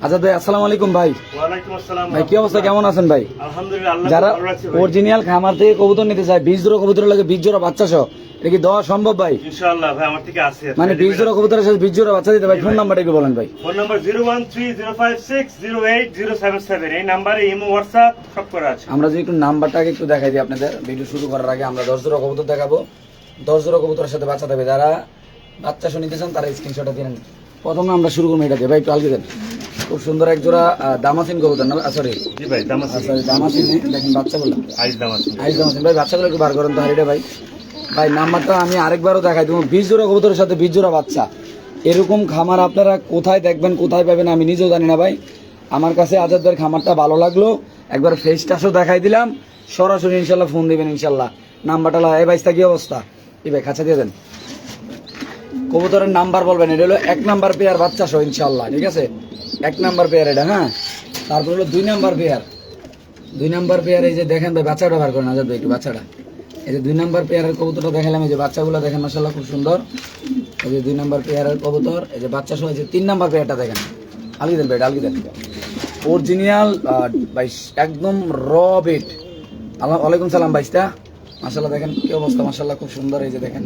আজাদ ভাই আসসালামু আলাইকুম ভাই। ওয়ালাইকুম আসসালাম ভাই কি অবস্থা, কেমন আছেন ভাই? আলহামদুলিল্লাহ, আল্লাহ যারা ভালো রাখছে ভাই। অরিজিনাল খামার থেকে কবুতর নিতে চায়, বীজ জোড়া কবুতর লাগে, বীজ জোড়া বাচ্চা সহ, এটা কি দেওয়া সম্ভব ভাই? ইনশাআল্লাহ ভাই, আমার থেকে আছে। মানে বীজ জোড়া কবুতরের সাথে বীজ জোড়া বাচ্চা দিতে ভাই, ফোন নাম্বারটা একটু বলেন ভাই। ফোন নাম্বার 013056080077, এই নাম্বারে ইমো হোয়াটসঅ্যাপ সব করা আছে। আমরা যদি একটু নাম্বারটাকে একটু দেখাই দিই আপনাদের, ভিডিও শুরু করার আগে আমরা 10 জোড়া কবুতর দেখাবো। 10 জোড়া কবুতরের সাথে বাচ্চা দেবে, যারা বাচ্চা সহ নিতে চান তারা স্ক্রিনশটটা দিন। প্রথমে আমরা শুরু করবো এটা দিয়ে ভাই, একটু আলগে দেন। খুব সুন্দর এক জোড়া দামাসিন কবুতর না, সরি জি ভাই, দামাসিন। সরি দামাসিন, দেখেন বাচ্চাগুলো আইস দামাসিন। আইস দামাসিন ভাই, বাচ্চাগুলো একটু বার করেন তো হারিটা ভাই। ভাই নাম্বারটা আমি আরেকবারও দেখাই দেবো, 20 জোড়া কবুতরের সাথে 20 জোড়া বাচ্চা। এরকম খামার আপনারা কোথায় দেখবেন, কোথায় পাবেন আমি নিজেও জানি না ভাই। আমার কাছে আজাদের খামারটা ভালো লাগলো, একবার ফেস টাসও দেখাই দিলাম। সরাসরি ইনশাল্লাহ ফোন দিবেন ইনশাল্লাহ। নাম্বারটা এই বাইসটা কি অবস্থা, এই ভাই খাঁচা দিয়ে দেন। কবুতরের নাম্বার বলবেন, এটা হলো 1 নাম্বার পেয়ার বাচ্চা সহ ইনশাল্লাহ, ঠিক আছে? 1 নাম্বার পেয়ার এটা, হ্যাঁ। তারপর হলো 2 নাম্বার পেয়ার। 2 নাম্বার পেয়ার, এই যে দেখেন ভাই বাচ্চাটা বার করেন আজাদ ভাই একটু, বাচ্চাটা এই যে 2 নাম্বার পেয়ারের কবুতরটা দেখালাম, এই যে বাচ্চাগুলো দেখেন মাশাআল্লাহ খুব সুন্দর। এই যে 2 নাম্বার পেয়ারের কবুতর, এই যে বাচ্চা সহ, এই যে 3 নাম্বার পেয়ারটা দেখেন, আলগি দেন ভাই, আলগি দেন। অরিজিনাল ভাই, একদম র বেট। ওয়ালাইকুম সালাম ভাইস্তা, মাশাআল্লাহ দেখেন কি অবস্থা, মাশাআল্লাহ খুব সুন্দর। এই যে দেখেন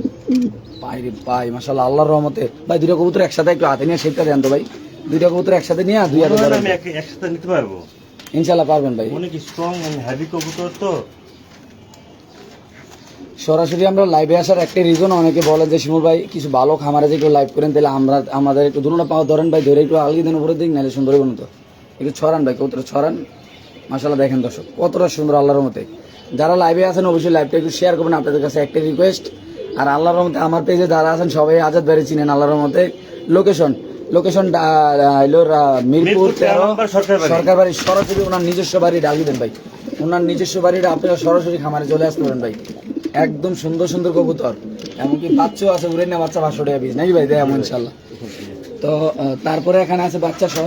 পাই রে পাই, মাশাআল্লাহ আল্লাহর রহমতে। ভাই 2টা কবুতর একসাথে একটু হাতে নিয়ে শেপটা দেন তো ভাই। 2টা কবুতর একসাথে নিয়ে 2 হাতে ধরেন। আমি একসাথে নিতে পারবো ইনশাআল্লাহ পারবেন ভাই, অনেক স্ট্রং এন্ড হেভি কবুতর তো। সরাসরি আমরা লাইভে আসার একটা রিজন, অনেকে বলে যে শিমুল ভাই কিছু ভালো খামারে যে একটু লাইভ করেন, তাহলে আমরা আমাদের একটু দুটো পাওয়া ধরেন ভাই, ধরে একটু আলগি দেন উপরে দিক, নাহলে সুন্দর হবে তো। একটু ছড়ান ভাই, কবুতর ছড়ান। মাশাআল্লাহ দেখেন দর্শক কতটা সুন্দর আল্লাহর মতে। যারা লাইভে আছেন অবশ্যই লাইভটা একটু শেয়ার করবেন, আপনাদের কাছে একটা রিকোয়েস্ট। আর আল্লাহর রহমতে আমার পেজে যারা আছেন সবাই আজাদ ভাই চিনেন আল্লাহর রহমতে। লোকেশন মিরপুর 13 সরকার বাড়ি, সরাসরি ওনার নিজস্ব বাড়ি ডালি দেন ভাই। ওনার নিজস্ব বাড়িটা আপনারা সরাসরি খামারে চলে আসতে পারেন ভাই। একদম সুন্দর সুন্দর কবুতর, এমনকি বাচ্চাও আছে, উড়ে না বাচ্চা 500 টাকা পিস নাকি ভাই, দেয় এমন ইনশাল্লাহ। তো তারপরে এখানে আছে বাচ্চা সহ,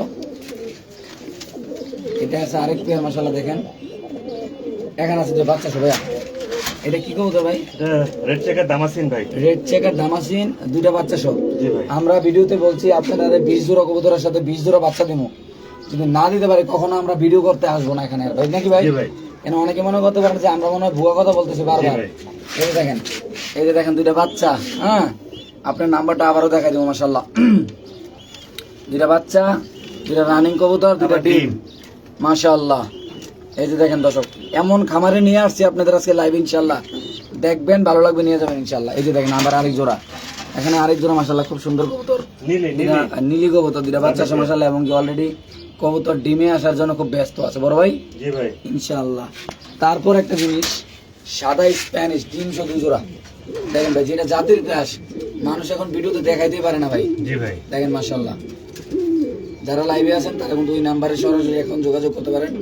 এটা আছে আরেক পেয়ার মাশাআল্লাহ দেখেন। এখানে আছে যে বাচ্চা সহ, ভাইয়া এটা কি কবুতর ভাই? রেড চেকার দামাসিন ভাই। রেড চেকার দামাসিন, 2টা বাচ্চা সহ। জি ভাই, আমরা ভিডিওতে বলছি আপনারা 20 জোড়া কবুতরের সাথে 20 জোড়া বাচ্চা দিব। যদি না দিতে পারি কখনো আমরা ভিডিও করতে আসবো না এখানে ভাই, নাকি ভাই? জি ভাই। কেন অনেকে মনে করতে পারেন যে আমরা মনে হয় ভুয়া কথা বলতেছি বারবার। এই যে দেখেন, এই যে দেখেন 2টা বাচ্চা, হ্যাঁ। আপনার নাম্বারটা আবারও দেখাই দেবো মাশাআল্লাহ। 2টা বাচ্চা, 2টা রানিং কবুতর, 2টা ডিম, মাশাআল্লাহ। এই যে দেখেন দর্শক, এমন খামারে নিয়ে আসছি আপনাদের আজকে লাইভ, ইনশাআল্লাহ দেখবেন, ভালো লাগবে, নিয়ে যাবেন ইনশাআল্লাহ। এই যে দেখেন আবার আরেক জোড়া, এখানে আরেক জোড়া মাশাআল্লাহ খুব সুন্দর কবুতর, নীলি কবুতর, 2টা বাচ্চা মাশাআল্লাহ, এবং কি অলরেডি কবুতর ডিমে আসার জন্য খুব ব্যস্ত আছে বড় ভাই। জি ভাই, ইনশাআল্লাহ। তারপর একটা জিনিস, সাদা স্প্যানিশ ডিম সহ 2 জোড়া দেখেন ভাই, যেটা জাতির ক্রাশ, মানুষ এখন ভিডিওতে দেখাইতে পারে না ভাই। জি ভাই, দেখেন মাশাআল্লাহ। যারা লাইভে আছেন তারা কিন্তু ওই নাম্বারে সরাসরি এখন যোগাযোগ করতে পারেন।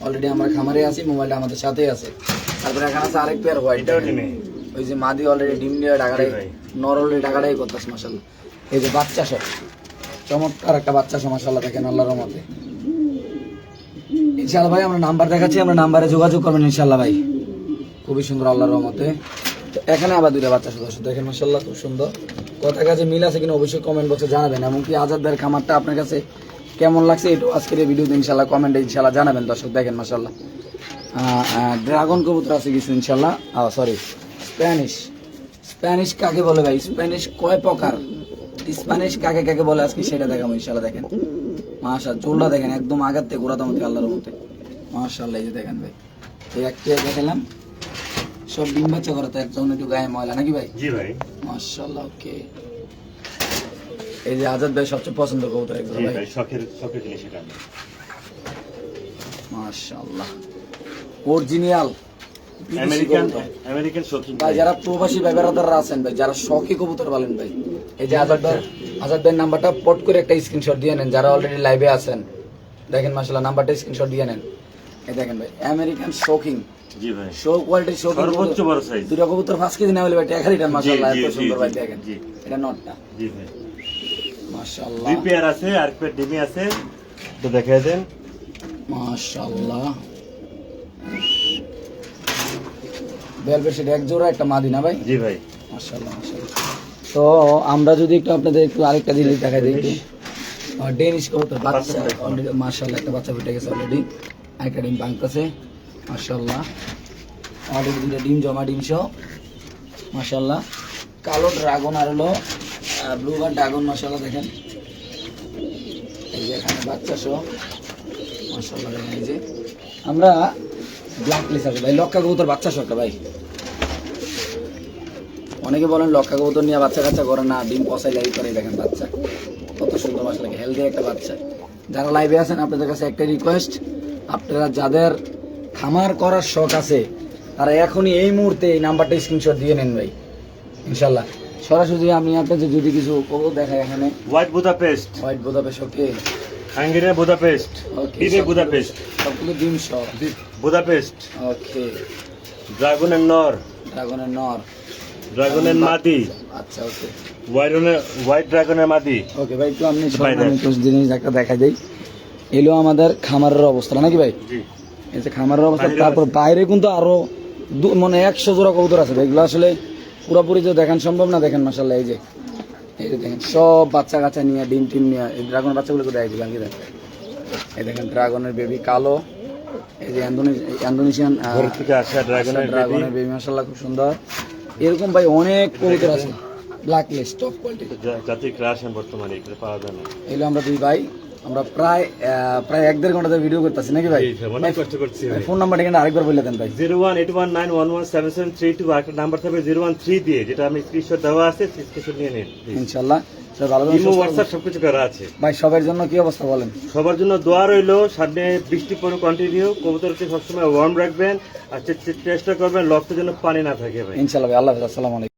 অলরেডি আমরা খামারে আছি, মোবাইলটা আমাদের সাথেই আছে। তারপরে এখানে আছে আরেক পেয়ার হোয়াইট, ওই যে মাদি অলরেডি ডিম দিয়ে ডাকাটাই, নর অলরেডি ডাকাটাই করতেছে মাশাআল্লাহ। এই যে বাচ্চা সহ, চমৎকার একটা বাচ্চা সহ মাশাআল্লাহ দেখেন আল্লাহর রহমতে। ইনশাআল্লাহ ভাই আমরা নাম্বার দেখাচ্ছি, আমরা নাম্বারে যোগাযোগ করবেন ইনশাআল্লাহ ভাই, খুবই সুন্দর আল্লাহর রহমতে। তো এখানে আবার 2টা বাচ্চা সদস্য দেখেন মাশাআল্লাহ খুব সুন্দর। কথা কাছে মিল আছে কিনা অবশ্যই কমেন্ট বক্সে জানাবেন, এমনকি আজাদ ভাইয়ের খামারটা আপনার কাছে কেমন লাগছে একটু আজকের এই ভিডিওতে ইনশাআল্লাহ কমেন্টে ইনশাআল্লাহ জানাবেন দর্শক। দেখেন মাশাআল্লাহ ড্রাগন কবুতর আছে কিছু ইনশাআল্লাহ, সরি স্প্যানিশ। স্প্যানিশ কাকে বলে ভাই, স্প্যানিশ কয় প্রকার, স্প্যানিশ কাকে কাকে বলে আজকে সেটা দেখাবো ইনশাআল্লাহ। দেখেন মাশাআল্লাহ, চুলটা দেখেন একদম আগার থেকে গোড়াতে মতো আল্লাহর মতে মাশাআল্লাহ। এই যে দেখেন ভাই, এই একটা দেখালাম, সব ডিম বাচ্চা করে তো একদম একটু গায়ে ময়লা নাকি ভাই? জি ভাই, মাশাআল্লাহ। ওকে, এই যে আজাদ ভাই সবচেয়ে পছন্দ কবুতর একদম ভাই, শখের জিনিস এটা মাশাআল্লাহ। অরিজিনাল আমেরিকান শৌখিন ভাই, যারা প্রবাসী ব্যবহারদাররা আছেন ভাই, যারা শখে কবুতর পালেন ভাই, এই যে আজাদ ভাই নাম্বারটা পট করে একটা স্ক্রিনশট দিয়ে নেন। যারা অলরেডি লাইভে আছেন দেখেন মাশাআল্লাহ, নাম্বারটা স্ক্রিনশট দিয়ে নেন। এই দেখেন ভাই আমেরিকান শৌখিন, জি ভাই, শো কোয়ালিটি, শো সর্বোচ্চ বড় সাইজ, 2টা কবুতর 5 কেজি না হলে ভাই টাকা রিটার্ন মাশাআল্লাহ। এত সুন্দর ভাই দেখেন, এটা নটটা, জি ভাই মাশাআল্লাহ। 2 পেয়ার আছে আর পেয়ার ডিমি আছে, তো দেখাই দেন মাশাআল্লাহ। বেলভেট সেটা এক জোড়া, একটা মাদি না ভাই? জি ভাই, মাশাআল্লাহ মাশাআল্লাহ। তো আমরা যদি একটু আপনাদের একটু আরেকটা জিনিস দেখাই দিই, ডেনিশ কবুতর বাচ্চা বাচ্চা ফুটে গেছে। অলরেডি মাশাআল্লাহ একটা বাচ্চা ফুটে গেছে অলরেডি একটা ডিম ভাঙতেছে মাশাআল্লাহ অলরেডি দুটো ডিম জমা ডিম সহ মাশাআল্লাহ কালো ড্রাগন আর হলো ব্লু বার ড্রাগন মাশাআল্লাহ দেখেন এই যে এখানে বাচ্চা সহ মাশাআল্লাহ দেখেন এই যে আমরা ব্ল্যাক লিস আছে ভাই লক্কা কবুতর বাচ্চা সহ একটা ভাই অনেকে বলেন লক্কা কবুতর নিয়ে বাচ্চা কাচ্চা করে না ডিম পচাই লাগি করে দেখেন বাচ্চা কত সুন্দর মাশাআল্লাহ হেলদি একটা বাচ্চা যারা লাইভে আছেন আপনাদের কাছে একটা রিকোয়েস্ট আপনারা যাদের খামার করার শখ আছে তারা এখনই এই মুহূর্তে এই নাম্বারটা স্ক্রিনশট দিয়ে নেন ভাই ইনশাআল্লাহ সরাসরি আমি আপনাদের যদি কিছু কবুতর দেখাই এখানে হোয়াইট বুদাপেস্ট, হোয়াইট বোদাপে শোকে হাঙ্গেরিয়ান বুদাপেস্ট, ওকে ডিমে বুদাপেস্ট, সবগুলো ডিম সহ বুদাপেস্ট, ওকে ড্রাগনের নর, ড্রাগনের নর ড্রাগনের মাদি, আচ্ছা ওকে হোয়াইট ড্রাগনের মাদি। ওকে ভাই একটু আপনি ভাই দেখ। কিছু জিনিস একটা দেখাই দেই এলো আমাদের খামারের অবস্থা নাকি ভাই জি এই যে খামারের অবস্থা বাইরে তারপর বাইরে কিন্তু আরো মানে 100 জোড়া কবুতর আছে এগুলো আসলে পুরোপুরি যে দেখান সম্ভব না দেখেন মাশাআল্লাহ এই যে দেখেন সব বাচ্চা কাচ্চা নিয়ে ডিম টিম নিয়ে এই ড্রাগন বাচ্চাগুলো দেখাই দিলাম কি দেখেন এই দেখেন ড্রাগনের বেবি কালো এই যে ইন্দোনেশিয়ান ঘর থেকে আসা ড্রাগনের বেবি, ড্রাগনের বেবি মাশাআল্লাহ খুব সুন্দর এরকম ভাই অনেক কবুতর আছে ব্ল্যাক লিস্ট টপ কোয়ালিটি জাতির ক্রাশ বর্তমানে এগুলো পাওয়া যায় না। এগুলো আমরা দুই ভাই আমরা প্রায় 1.5 ঘন্টা ধরে ভিডিও করতেছি নাকি ভাই অনেক কষ্ট করছি ভাই। ফোন নাম্বারটা কিন্তু আরেকবার বলে দেন ভাই 01819117732 একটা নাম্বার থাকবে 013 দিয়ে, যেটা আমি স্ক্রিনশট দেওয়া আছে, স্ক্রিনশট নিয়ে নিন। ইনশাআল্লাহ সবাই ভালো থাকবেন, ইমো সুস্থ হোয়াটসঅ্যাপ থাকবেন। সবকিছু করা আছে। ভাই সবার জন্য কি অবস্থা বলেন সবার জন্য দোয়া রইলো, সামনে বৃষ্টি পড়ো কন্টিনিউ, কবুতরকে সবসময় ওয়ার্ম রাখবেন আর চেষ্টা করবেন লফটের জন্য পানি না থাকে ভাই। ইনশাআল্লাহ ভাই আল্লাহ হাফেজ আসসালামু আলাইকুম